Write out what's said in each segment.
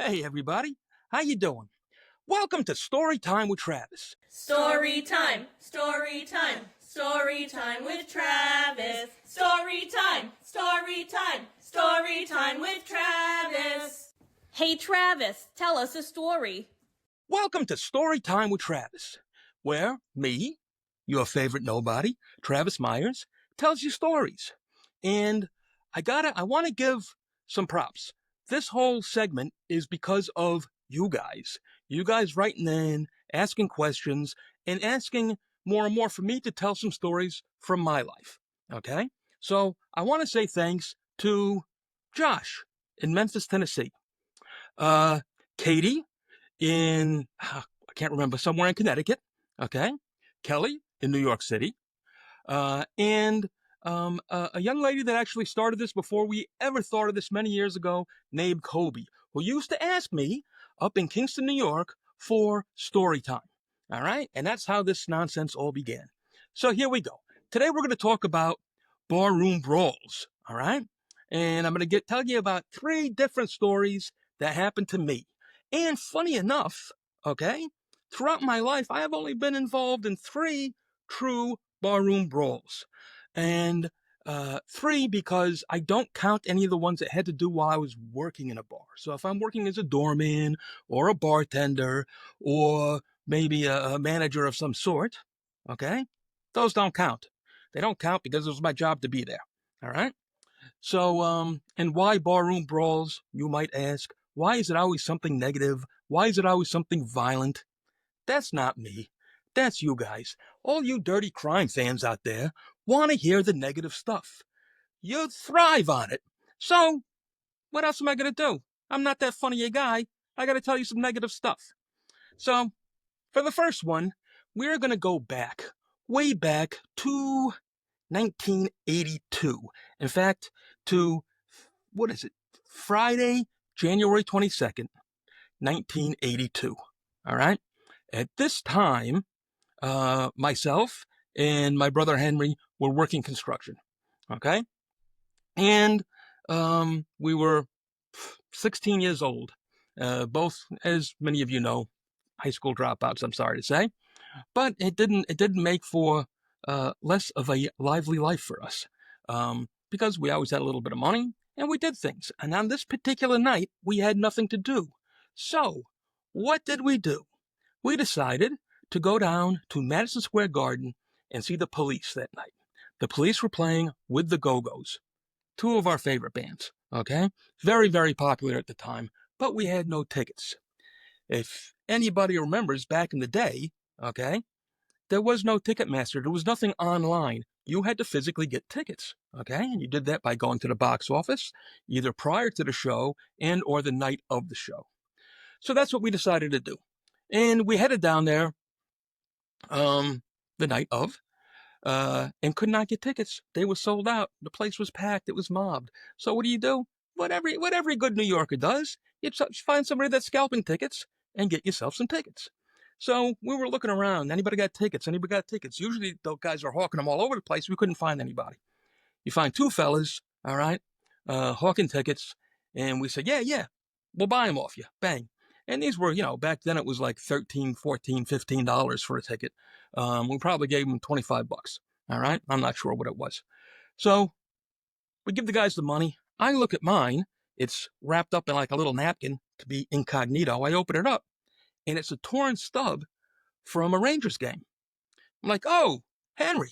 Hey everybody, how you doing? Welcome to Story Time with Travis. Story time, story time, story time with Travis. Story time, story time, story time with Travis. Hey Travis, tell us a story. Welcome to Story Time with Travis, where me, your favorite nobody, Travis Myers, tells you stories. And I want to give some props. This whole segment is because of you guys. You guys writing in, asking questions, and asking more and more for me to tell some stories from my life. Okay? So I want to say thanks to Josh in Memphis, Tennessee. Katie in, I can't remember, somewhere in Connecticut. Okay? Kelly in New York City. And a young lady that actually started this before we ever thought of this many years ago, named Kobe, who used to ask me up in Kingston, New York, for story time. All right? And that's how this nonsense all began. So here we go. Today we're going to talk about barroom brawls. All right? And I'm going to tell you about 3 different stories that happened to me. And funny enough, okay, throughout my life, I have only been involved in 3 true barroom brawls. And 3 because I don't count any of the ones that had to do while I was working in a bar. So if I'm working as a doorman or a bartender or maybe a manager of some sort, okay, those don't count. They don't count because it was my job to be there. All right. So, and why barroom brawls, you might ask? Why is it always something negative? Why is it always something violent? That's not me. That's you guys. All you dirty crime fans out there want to hear the negative stuff. You thrive on it. So, what else am I going to do? I'm not that funny a guy. I got to tell you some negative stuff. So, for the first one, we're going to go back, way back to 1982. In fact, to, what is it? Friday, January 22nd, 1982. All right? At this time, myself and my brother Henry were working construction. Okay? And we were 16 years old. Both, as many of you know, high school dropouts, I'm sorry to say. But it didn't make for less of a lively life for us. Because we always had a little bit of money and we did things. And on this particular night, we had nothing to do. So, what did we do? We decided to go down to Madison Square Garden and see the Police that night. The Police were playing with the Go-Go's, 2 of our favorite bands, okay? Very, very popular at the time, but we had no tickets. If anybody remembers back in the day, okay, there was no Ticketmaster. There was nothing online. You had to physically get tickets, okay? And you did that by going to the box office, either prior to the show and or the night of the show. So that's what we decided to do. And we headed down there the night of and could not get tickets. They were sold out. The place was packed. It was mobbed. So what do? What every good New Yorker does, you find somebody that's scalping tickets and get yourself some tickets. So we were looking around. Anybody got tickets? Anybody got tickets? Usually those guys are hawking them all over the place. We couldn't find anybody. You find 2 fellas, all right, hawking tickets. And we said, yeah, we'll buy them off you. Bang. And these were, back then it was like $13, $14, $15 for a ticket. We probably gave them $25. All right. I'm not sure what it was. So we give the guys the money. I look at mine. It's wrapped up in like a little napkin to be incognito. I open it up and it's a torn stub from a Rangers game. I'm like, oh, Henry,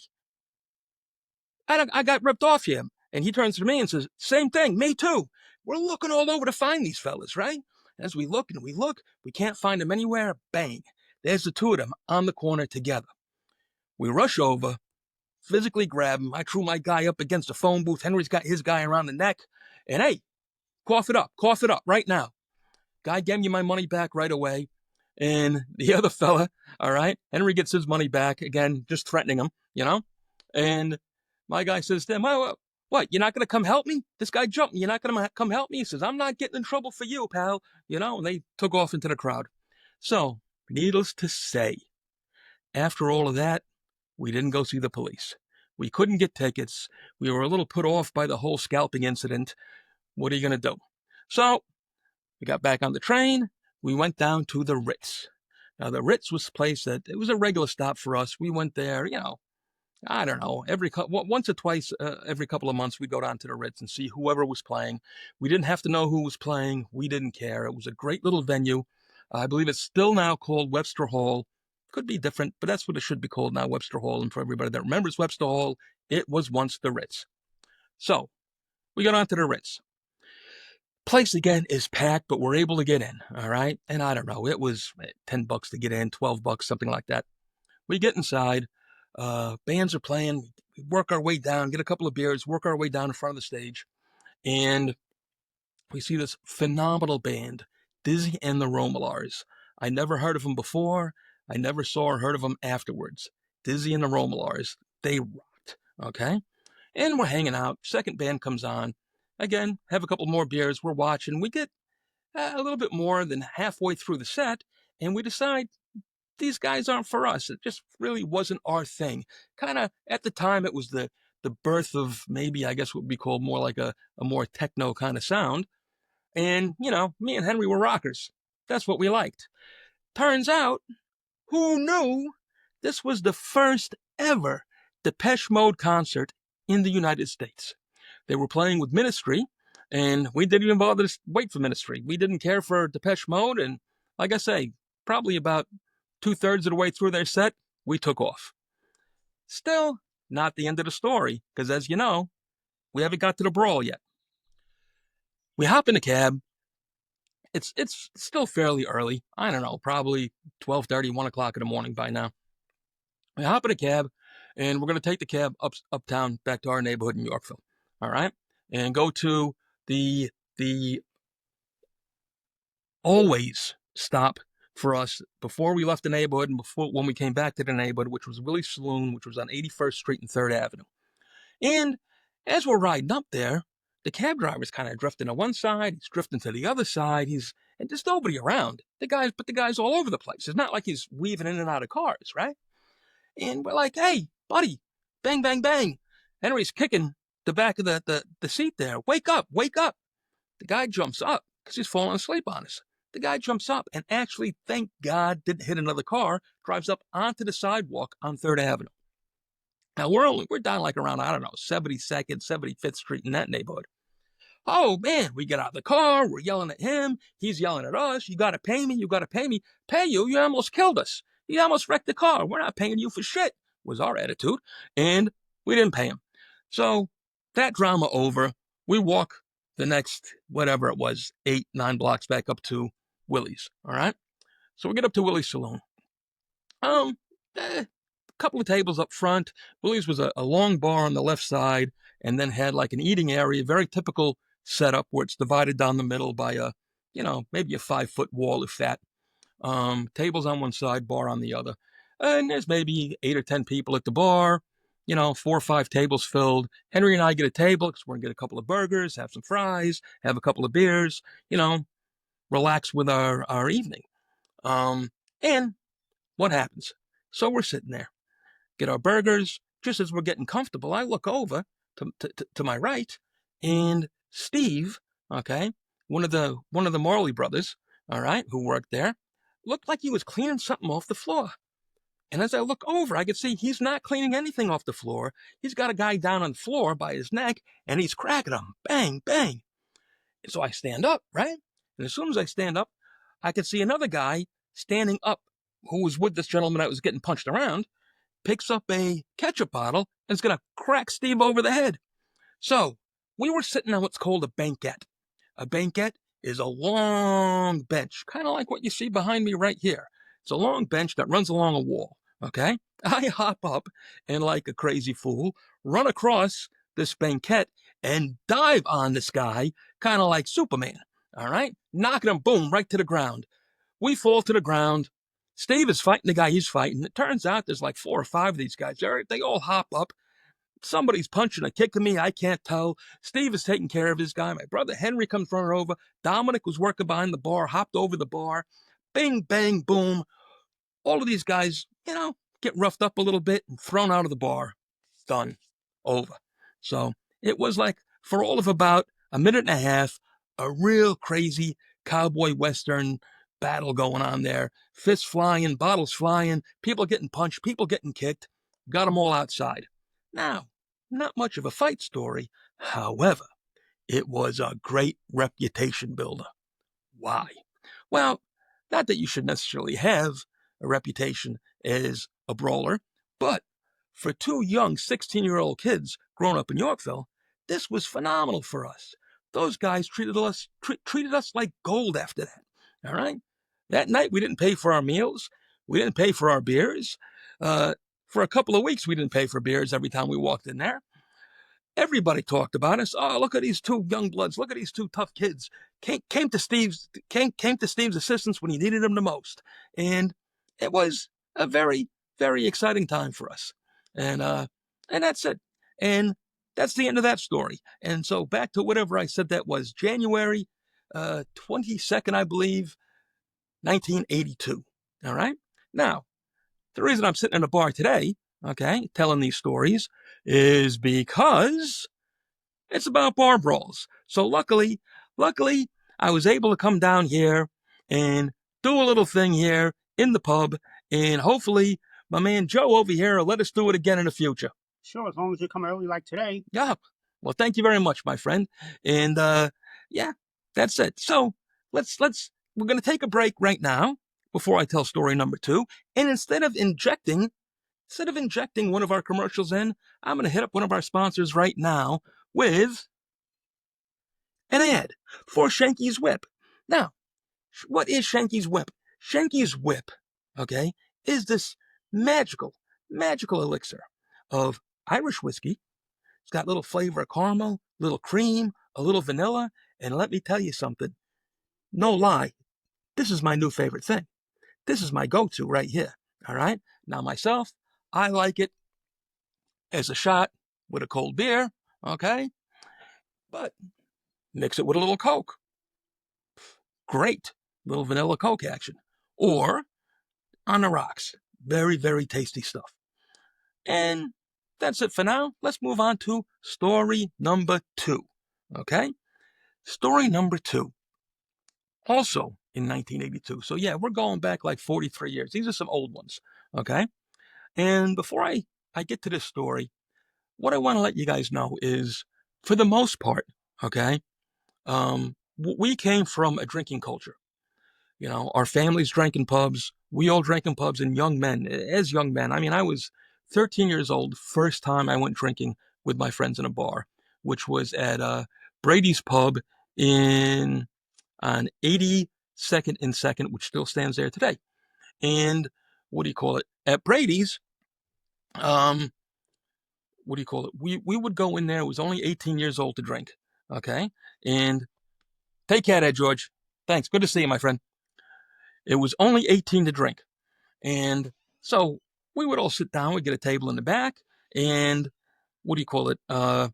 I got ripped off here. And he turns to me and says, same thing, me too. We're looking all over to find these fellas, right? As we look and we look, we can't find them anywhere. Bang. There's the 2 of them on the corner together. We rush over, physically grab him. I threw my guy up against the phone booth. Henry's got his guy around the neck. And hey, cough it up right now. Guy gave me my money back right away. And the other fella, all right, Henry gets his money back, again, just threatening him, And my guy says to him, what, you're not going to come help me? This guy jumped me. You're not going to come help me? He says, I'm not getting in trouble for you, pal. And they took off into the crowd. So, needless to say, after all of that, we didn't go see the Police. We couldn't get tickets. We were a little put off by the whole scalping incident. What are you going to do? So, We got back on the train. We went down to the Ritz. Now, the Ritz was a place that it was a regular stop for us. We went there, I don't know, once or twice every couple of months, we'd go down to the Ritz and see whoever was playing. We didn't have to know who was playing. We didn't care. It was a great little venue. I believe it's still now called Webster Hall. Could be different, but that's what it should be called now, Webster Hall. And for everybody that remembers Webster Hall, it was once the Ritz. So we got onto the Ritz. Place again is packed, but we're able to get in. All right. And I don't know, it was $10 to get in, $12, something like that. We get inside. Bands are playing. We work our way down, get a couple of beers, work our way down in front of the stage. And we see this phenomenal band, Dizzy and the Romalars. I never heard of them before. I never saw or heard of them afterwards. Dizzy and the Romalars. They rocked. Okay. And we're hanging out. Second band comes on. Again, have a couple more beers. We're watching. We get a little bit more than halfway through the set, and we decide these guys aren't for us. It just really wasn't our thing. Kind of at the time, it was the birth of maybe, I guess, what would be called more like a more techno kind of sound. And, me and Henry were rockers. That's what we liked. Turns out, who knew this was the first ever Depeche Mode concert in the United States? They were playing with Ministry, and we didn't even bother to wait for Ministry. We didn't care for Depeche Mode, and like I say, probably about 2/3 of the way through their set, we took off. Still, not the end of the story, because as you know, we haven't got to the brawl yet. We hop in a cab. It's still fairly early. I don't know, probably 12:30, 1 o'clock in the morning by now. We hop in a cab, and we're going to take the cab uptown back to our neighborhood in Yorkville. All right? And go to the always stop for us before we left the neighborhood and before when we came back to the neighborhood, which was Willie's Saloon, which was on 81st Street and 3rd Avenue. And as we're riding up there, the cab driver's kind of drifting to one side, he's drifting to the other side, and there's nobody around. The guy's all over the place. It's not like he's weaving in and out of cars, right? And we're like, hey, buddy, bang, bang, bang. Henry's kicking the back of the seat there. Wake up, wake up. The guy jumps up because he's falling asleep on us. The guy jumps up and actually, thank God, didn't hit another car, drives up onto the sidewalk on 3rd Avenue. Now, we're down like around, I don't know, 72nd, 75th Street in that neighborhood. Oh, man, we get out of the car. We're yelling at him. He's yelling at us. You got to pay me. You got to pay me. Pay you? You almost killed us. You almost wrecked the car. We're not paying you for shit, was our attitude. And we didn't pay him. So that drama over, we walk the next, whatever it was, 8-9 blocks back up to Willie's. All right. So we get up to Willie's Saloon. A couple of tables up front. Willie's was a long bar on the left side and then had like an eating area, very typical setup where it's divided down the middle by maybe a 5-foot wall, if that. Tables on one side, bar on the other. And there's maybe 8 or 10 people at the bar, 4 or 5 tables filled. Henry and I get a table because we're going to get a couple of burgers, have some fries, have a couple of beers, relax with our evening. And what happens? So we're sitting there, get our burgers. Just as we're getting comfortable, I look over to my right, and Steve, okay, one of the Marley brothers, all right, who worked there, looked like he was cleaning something off the floor. And as I look over, I could see he's not cleaning anything off the floor. He's got a guy down on the floor by his neck, and he's cracking him. Bang, bang. And so I stand up, right? And as soon as I stand up, I could see another guy standing up who was with this gentleman that was getting punched around, picks up a ketchup bottle, and is going to crack Steve over the head. So we were sitting on what's called a banquette. A banquette is a long bench, kind of like what you see behind me right here. It's a long bench that runs along a wall, okay? I hop up and, like a crazy fool, run across this banquette and dive on this guy, kind of like Superman, all right? Knocking him, boom, right to the ground. We fall to the ground. Steve is fighting the guy he's fighting. It turns out there's like 4 or 5 of these guys. They all hop up. Somebody's punching or kicking me. I can't tell. Steve is taking care of his guy. My brother Henry comes running over. Dominic was working behind the bar, hopped over the bar. Bing, bang, boom. All of these guys, get roughed up a little bit and thrown out of the bar. Done. Over. So it was like, for all of about a minute and a half, a real crazy cowboy western battle going on there. Fists flying, bottles flying, people getting punched, people getting kicked. Got them all outside. Now, not much of a fight story. However, it was a great reputation builder. Why? Well, not that you should necessarily have a reputation as a brawler, but for two young 16-year-old kids growing up in Yorkville, this was phenomenal for us. Those guys treated us like gold after that. All right? That night, we didn't pay for our meals. We didn't pay for our beers. For a couple of weeks, we didn't pay for beers every time we walked in there. Everybody talked about us. Oh, look at these two young bloods. Look at these two tough kids. Came to Steve's assistance when he needed him the most. And it was a very, very exciting time for us. And that's it. And that's the end of that story. And so back to whatever I said that was January 22nd, I believe, 1982. All right. Now, the reason I'm sitting in a bar today, okay, telling these stories, is because it's about bar brawls. So luckily, I was able to come down here and do a little thing here in the pub, and hopefully my man Joe over here will let us do it again in the future. Sure, as long as you come early like today. Yeah. Well, thank you very much, my friend. And yeah, that's it. So we're going to take a break right now before I tell story number 2. And instead of injecting one of our commercials in, I'm going to hit up one of our sponsors right now with an ad for Shanky's Whip. Now, what is Shanky's Whip? Shanky's Whip, okay, is this magical elixir of Irish whiskey. It's got a little flavor of caramel, little cream, a little vanilla, and let me tell you something. No lie, this is my new favorite thing. This is my go-to right here, all right? Now, myself, I like it as a shot with a cold beer, okay? But mix it with a little Coke. Great. Little vanilla Coke action. Or on the rocks. Very, very tasty stuff. And that's it for now. Let's move on to story number 2, okay? Story number 2. Also in 1982. So yeah, we're going back like 43 years. These are some old ones, okay? And before I get to this story, what I want to let you guys know is, for the most part, okay, we came from a drinking culture. You know, our families drank in pubs. We all drank in pubs, and as young men. I mean, I was 13 years old, first time I went drinking with my friends in a bar, which was at Brady's Pub on 82nd and 2nd, which still stands there today. And at Brady's, we would go in there. It was only 18 years old to drink. Okay. And take care there, George. Thanks. Good to see you, my friend. It was only 18 to drink. And so we would all sit down. We'd get a table in the back. And the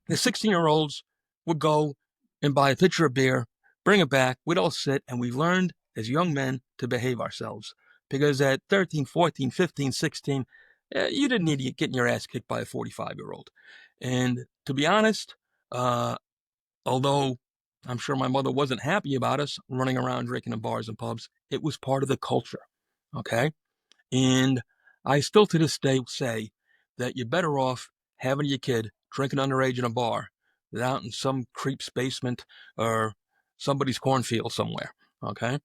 16-year-olds would go and buy a pitcher of beer, bring it back. We'd all sit, and we learned as young men to behave ourselves. Because at 13, 14, 15, 16, you didn't need to get getting your ass kicked by a 45-year-old. And to be honest, although I'm sure my mother wasn't happy about us running around drinking in bars and pubs, it was part of the culture, okay? And I still to this day say that you're better off having your kid drinking underage in a bar than out in some creep's basement or somebody's cornfield somewhere, okay?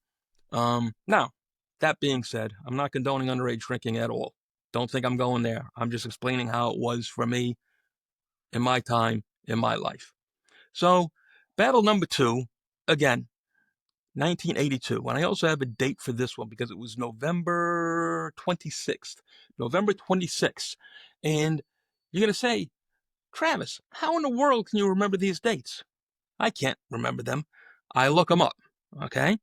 Now, that being said, I'm not condoning underage drinking at all. Don't think I'm going there. I'm just explaining how it was for me in my time, in my life. So, battle number 2, again, 1982. And I also have a date for this one because it was November 26th. November 26th. And you're going to say, Travis, how in the world can you remember these dates? I can't remember them. I look them up, okay?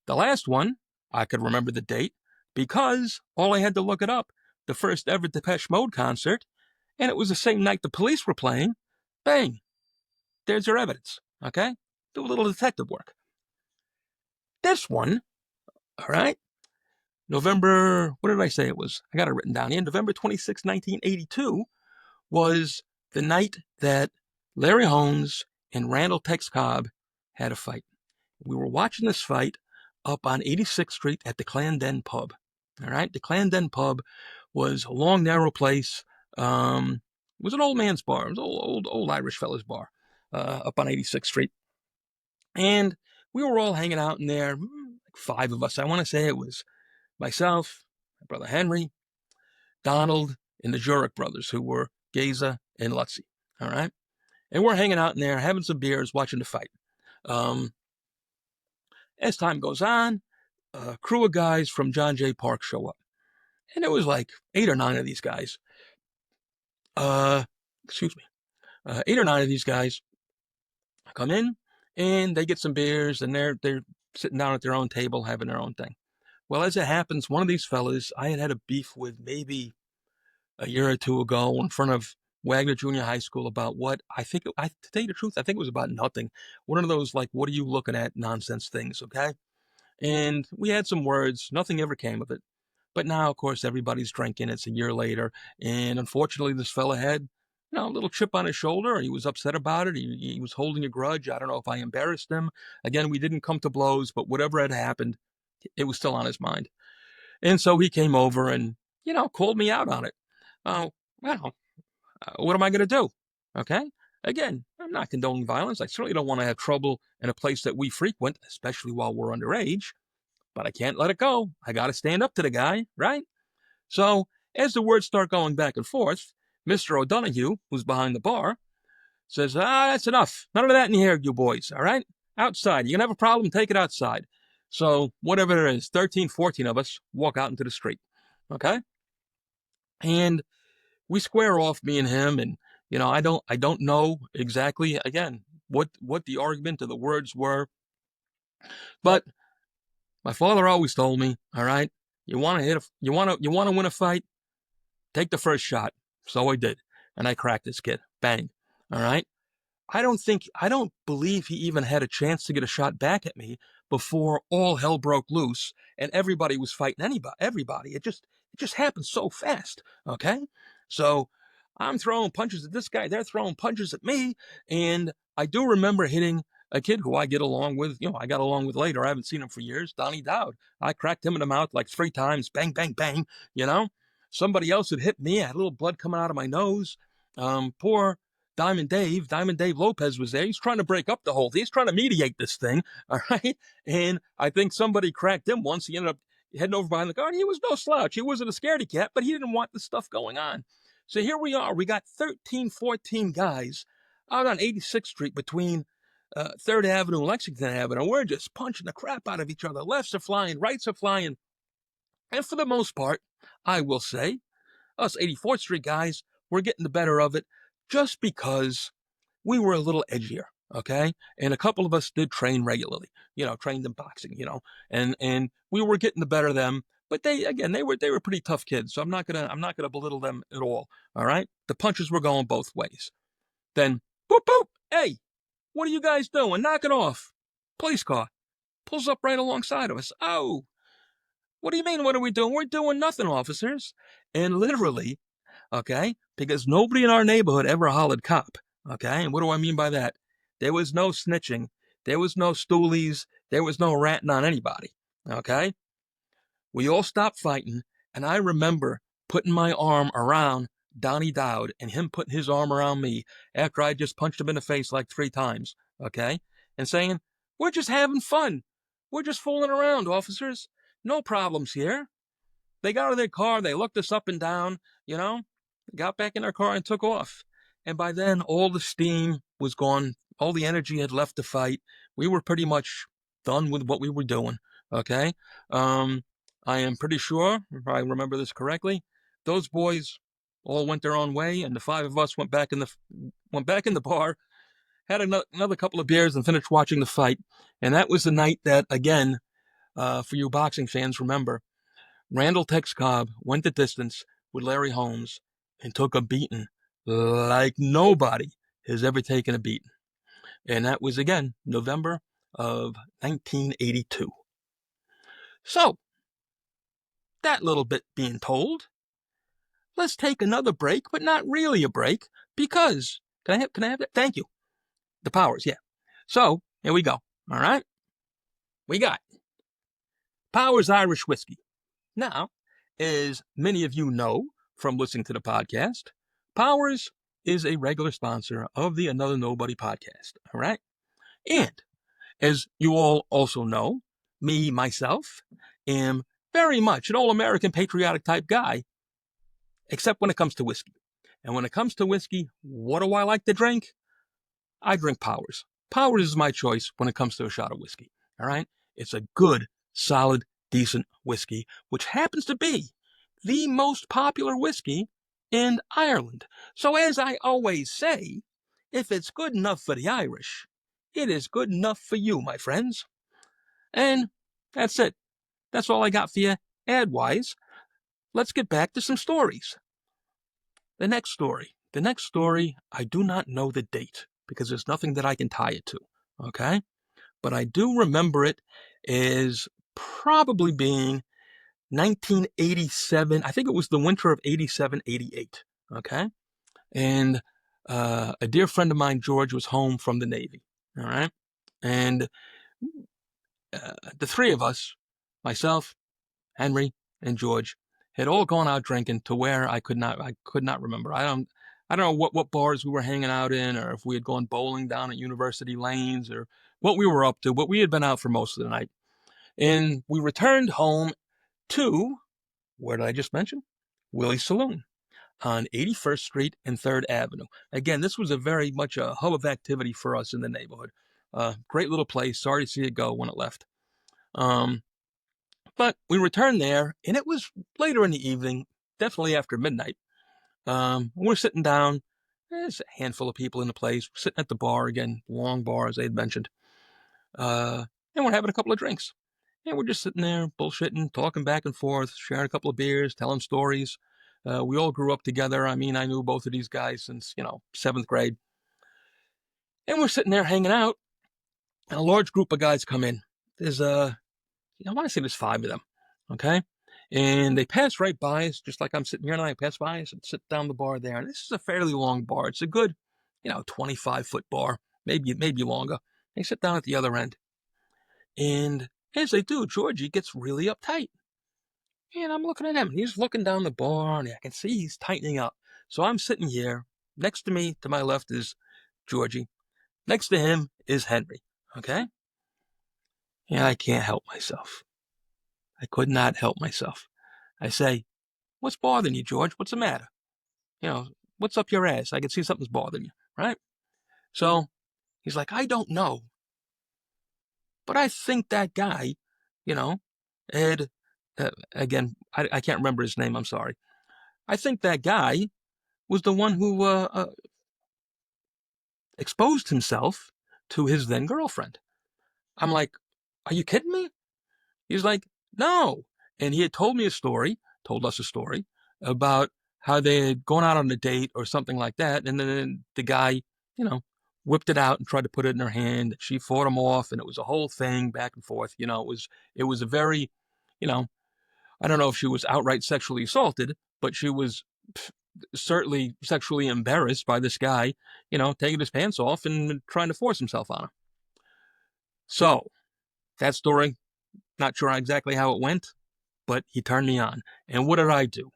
The last one, I could remember the date because all I had to look it up, the first ever Depeche Mode concert, and it was the same night the Police were playing. Bang. There's your evidence, okay? Do a little detective work. This one, all right, November, what did I say it was? I got it written down here. November 26, 1982 was the night that Larry Holmes and Randall Tex Cobb had a fight. We were watching this fight up on 86th Street at the Clandenne Pub. All right, the Clandenne Pub was a long, narrow place. It was an old man's bar. It was an old Irish fella's bar up on 86th Street. And we were all hanging out in there, like 5 of us. I want to say it was myself, my brother Henry, Donald, and the Jurek brothers, who were Geza and Lutzy. All right. And we're hanging out in there, having some beers, watching the fight. As time goes on, a crew of guys from John Jay Park show up. And it was like 8 or 9 of these guys. 8 or 9 of these guys come in, and they get some beers, and they're sitting down at their own table having their own thing. Well, as it happens, one of these fellas I had a beef with maybe a year or 2 ago in front of Wagner Junior High School about what to tell you the truth, I think it was about nothing. One of those, like, what are you looking at nonsense things, okay? And we had some words. Nothing ever came of it. But now, of course, everybody's drinking. It's a year later. And unfortunately, this fella had, a little chip on his shoulder. He was upset about it. He was holding a grudge. I don't know if I embarrassed him. Again, we didn't come to blows, but whatever had happened, it was still on his mind. And so he came over and, called me out on it. What am I going to do? Okay? Again, I'm not condoning violence. I certainly don't want to have trouble in a place that we frequent, especially while we're underage. But I can't let it go. I got to stand up to the guy, right? So, as the words start going back and forth, Mr. O'Donoghue, who's behind the bar, says, that's enough. None of that in here, you boys, all right? Outside. You can have a problem, take it outside. So, whatever there is, 13, 14 of us walk out into the street, okay? And we square off, me and him, and, I don't know exactly, again, what the argument or the words were, but my father always told me, all right, you want to win a fight, take the first shot. So I did, and I cracked this kid. Bang. All right. I don't believe he even had a chance to get a shot back at me before all hell broke loose and everybody was fighting everybody. It just happened so fast. Okay. So I'm throwing punches at this guy. They're throwing punches at me. And I do remember hitting a kid who I got along with later. I haven't seen him for years, Donnie Dowd. I cracked him in the mouth like 3 times, bang, bang, bang, Somebody else had hit me. I had a little blood coming out of my nose. Poor Diamond Dave Lopez was there. He's trying to break up the whole thing. He's trying to mediate this thing, all right? And I think somebody cracked him once. He ended up heading over behind the car, and he was no slouch. He wasn't a scaredy cat, but he didn't want the stuff going on. So here we are. We got 13, 14 guys out on 86th Street between 3rd Avenue and Lexington Avenue. We're just punching the crap out of each other. Lefts are flying, rights are flying. And for the most part, I will say, us 84th Street guys, we're getting the better of it just because we were a little edgier, okay? And a couple of us did train regularly, trained in boxing, and we were getting the better of them. But they were pretty tough kids, so I'm not gonna belittle them at all right? The punches were going both ways. Then, boop, boop, hey, what are you guys doing? Knock it off. Police car pulls up right alongside of us. Oh, what do you mean, what are we doing? We're doing nothing, officers. And literally, okay, because nobody in our neighborhood ever hollered cop, okay? And what do I mean by that? There was no snitching. There was no stoolies. There was no ranting on anybody, okay? We all stopped fighting, and I remember putting my arm around Donnie Dowd and him putting his arm around me after I just punched him in the face like 3 times, okay? And saying, we're just having fun. We're just fooling around, officers. No problems here. They got out of their car. They looked us up and down, got back in their car and took off. And by then, all the steam was gone. All the energy had left the fight. We were pretty much done with what we were doing, okay? I am pretty sure, if I remember this correctly, those boys all went their own way, and the 5 of us went back in the bar, had another couple of beers, and finished watching the fight. And that was the night that, again, for you boxing fans, remember, Randall Tex Cobb went the distance with Larry Holmes and took a beating like nobody has ever taken a beating. And that was, again, November of 1982. So, that little bit being told, let's take another break, but not really a break, because, can I have that? Thank you. The powers, yeah. So, here we go, all right? we got Powers Irish Whiskey. Now, as many of you know from listening to the podcast, Powers is a regular sponsor of the Another Nobody podcast. All right. And as you all also know, me, myself, am very much an all-American patriotic type guy, except when it comes to whiskey. And when it comes to whiskey, what do I like to drink? I drink Powers. Powers is my choice when it comes to a shot of whiskey. All right? It's a good, solid, decent whiskey, which happens to be the most popular whiskey in Ireland. So as I always say, if it's good enough for the Irish, it is good enough for you, my friends. And that's it. That's all I got for you ad-wise. Let's get back to some stories. The next story, I do not know the date because there's nothing that I can tie it to, okay? But I do remember it as probably being 1987. I think it was the winter of 87, 88, okay? And a dear friend of mine, George, was home from the Navy, all right? And the three of us, myself, Henry, and George, had all gone out drinking to where I could not remember. I don't know what bars we were hanging out in, or if we had gone bowling down at University Lanes, or what we were up to, but we had been out for most of the night. And we returned home to, where did I just mention? Willie's Saloon on 81st Street and 3rd Avenue. Again, this was a very much a hub of activity for us in the neighborhood. Great little place. Sorry to see it go when it left. But we returned there, and it was later in the evening, definitely after midnight. We're sitting down. There's a handful of people in the place. We're sitting at the bar again, long bar, as I had mentioned. And we're having a couple of drinks. And we're just sitting there, bullshitting, talking back and forth, sharing a couple of beers, telling stories. We all grew up together. I mean, I knew both of these guys since, 7th grade. And we're sitting there hanging out, and a large group of guys come in. There's I want to say there's 5 of them, okay? And they pass right by us, just like I'm sitting here and I pass by us and sit down the bar there. And this is a fairly long bar. It's a good, 25-foot bar, maybe longer. They sit down at the other end. And as they do, Georgie gets really uptight. And I'm looking at him, and he's looking down the bar, and I can see he's tightening up. So I'm sitting here. Next to me, to my left, is Georgie. Next to him is Henry, okay? And I can't help myself. I could not help myself. I say, "What's bothering you, George? What's the matter? What's up your ass? I can see something's bothering you, right?" So he's like, "I don't know. But I think that guy, Ed, again, I can't remember his name. I'm sorry. I think that guy was the one who exposed himself to his then girlfriend." I'm like, "Are you kidding me?" He's like, "No." And he had told us a story about how they had gone out on a date or something like that. And then the guy, whipped it out and tried to put it in her hand. She fought him off, and it was a whole thing back and forth. It was a very, I don't know if she was outright sexually assaulted, but she was certainly sexually embarrassed by this guy, taking his pants off and trying to force himself on her. So that story, not sure exactly how it went, but he turned me on. And what did I do?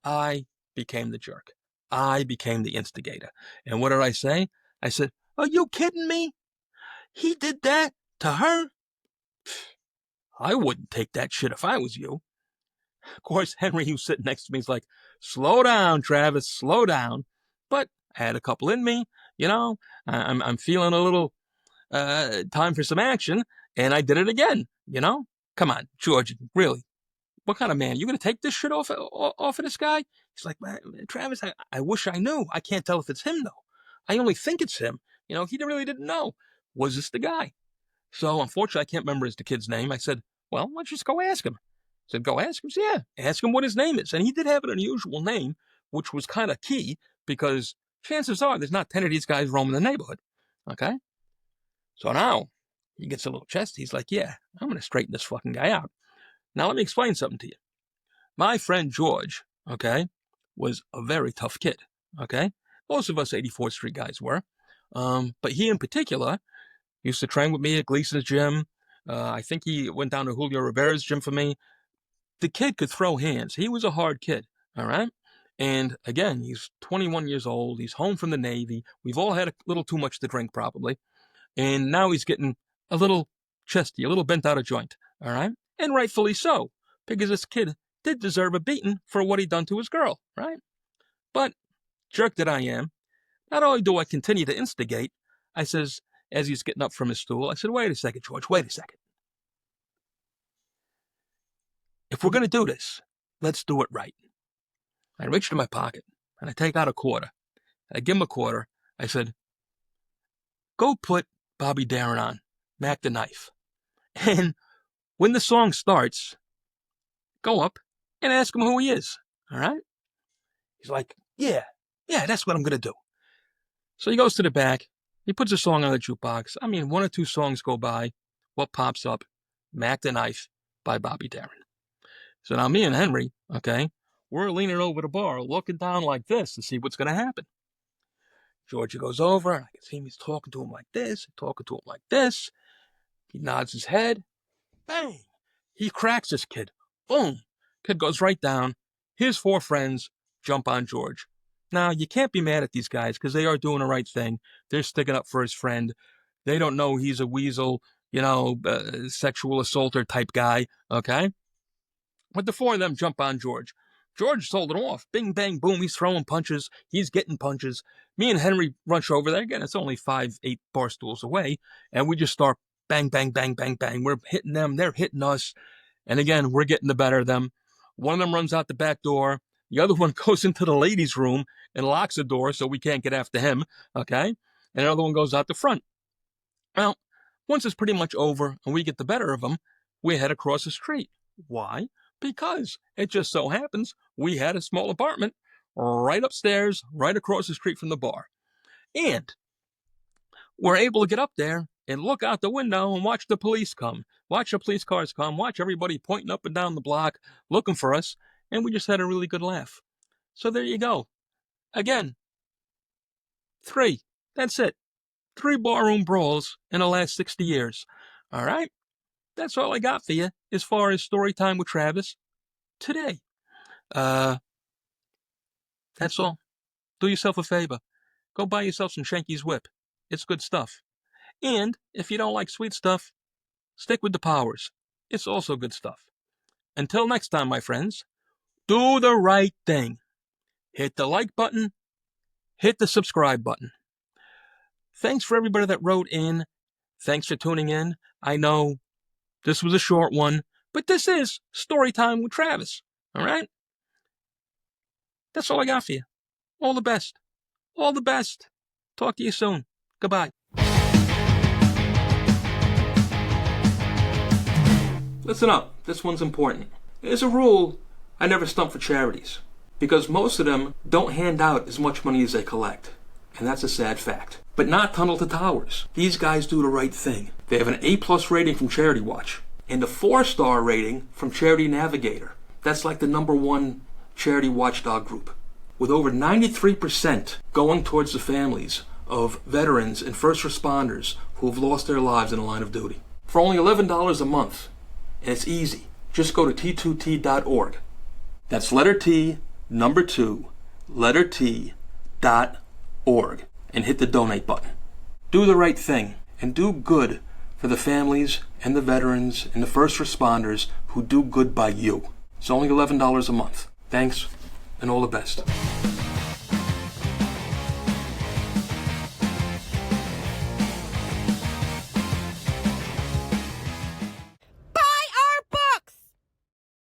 I became the jerk. I became the instigator. And what did I say? I said, "Are you kidding me? He did that to her? I wouldn't take that shit if I was you." Of course, Henry, who's sitting next to me, is like, "Slow down, Travis, slow down." But I had a couple in me, I'm feeling a little time for some action, and I did it again, Come on, George, really. What kind of man? You going to take this shit off of this guy? He's like, "Man, Travis, I wish I knew. I can't tell if it's him, though. I only think it's him." He really didn't know. Was this the guy? So, unfortunately, I can't remember the kid's name. I said, "Well, why don't you just go ask him?" I said, "Go ask him?" Said, "Yeah, ask him what his name is." And he did have an unusual name, which was kind of key because chances are there's not 10 of these guys roaming the neighborhood. Okay? So now he gets a little chesty. He's like, "Yeah, I'm going to straighten this fucking guy out." Now, let me explain something to you. My friend George, okay, was a very tough kid, okay? Most of us 84th Street guys were. But he in particular used to train with me at Gleason's gym. I think he went down to Julio Rivera's gym for me. The kid could throw hands. He was a hard kid, all right? And again, he's 21 years old. He's home from the Navy. We've all had a little too much to drink, probably. And now he's getting a little chesty, a little bent out of joint, all right? And rightfully so, because this kid did deserve a beating for what he'd done to his girl, right? But, jerk that I am, not only do I continue to instigate, I says, as he's getting up from his stool, I said, wait a second, George, wait a second. If we're going to do this, let's do it right. I reached in my pocket, and I take out a quarter. I give him a quarter. I said, go put Bobby Darin on, Mac the Knife. And when the song starts, go up and ask him who he is, all right? He's like, yeah, that's what I'm going to do. So he goes to the back. He puts a song on the jukebox. I mean, 1 or 2 songs go by. What pops up? Mac the Knife by Bobby Darin. So now me and Henry, okay, we're leaning over the bar, looking down like this to see what's going to happen. Georgia goes over, and I can see him. He's talking to him like this, talking to him like this. He nods his head. Bang! He cracks this kid. Boom! Kid goes right down. His 4 friends jump on George. Now, you can't be mad at these guys because they are doing the right thing. They're sticking up for his friend. They don't know he's a weasel, sexual assaulter type guy, okay? But the 4 of them jump on George. George sold it off. Bing, bang, boom. He's throwing punches. He's getting punches. Me and Henry rush over there. Again, it's only 5, 8 bar stools away. And we just start bang, bang, bang, bang, bang. We're hitting them. They're hitting us. And again, we're getting the better of them. One of them runs out the back door. The other one goes into the ladies' room and locks the door so we can't get after him. Okay? And the other one goes out the front. Well, once it's pretty much over and we get the better of them, we head across the street. Why? Because it just so happens we had a small apartment right upstairs, right across the street from the bar. And we're able to get up there and look out the window and watch the police come, watch the police cars come, watch everybody pointing up and down the block looking for us, and we just had a really good laugh. So there you go. Again, 3. That's it. 3 barroom brawls in the last 60 years. All right? That's all I got for you as far as story time with Travis today. That's all. Do yourself a favor. Go buy yourself some Shanky's Whip. It's good stuff. And if you don't like sweet stuff, stick with the Powers. It's also good stuff. Until next time, my friends, do the right thing. Hit the like button. Hit the subscribe button. Thanks for everybody that wrote in. Thanks for tuning in. I know this was a short one, but this is Story Time with Travis. All right? That's all I got for you. All the best. All the best. Talk to you soon. Goodbye. Listen up. This one's important. As a rule, I never stump for charities because most of them don't hand out as much money as they collect. And that's a sad fact. But not Tunnel to Towers. These guys do the right thing. They have an A+ rating from Charity Watch and a 4-star rating from Charity Navigator. That's like the #1 charity watchdog group. With over 93% going towards the families of veterans and first responders who have lost their lives in the line of duty. For only $11 a month. And it's easy. Just go to t2t.org. That's letter T, number 2, letter T.org. And hit the donate button. Do the right thing and do good for the families and the veterans and the first responders who do good by you. It's only $11 a month. Thanks and all the best.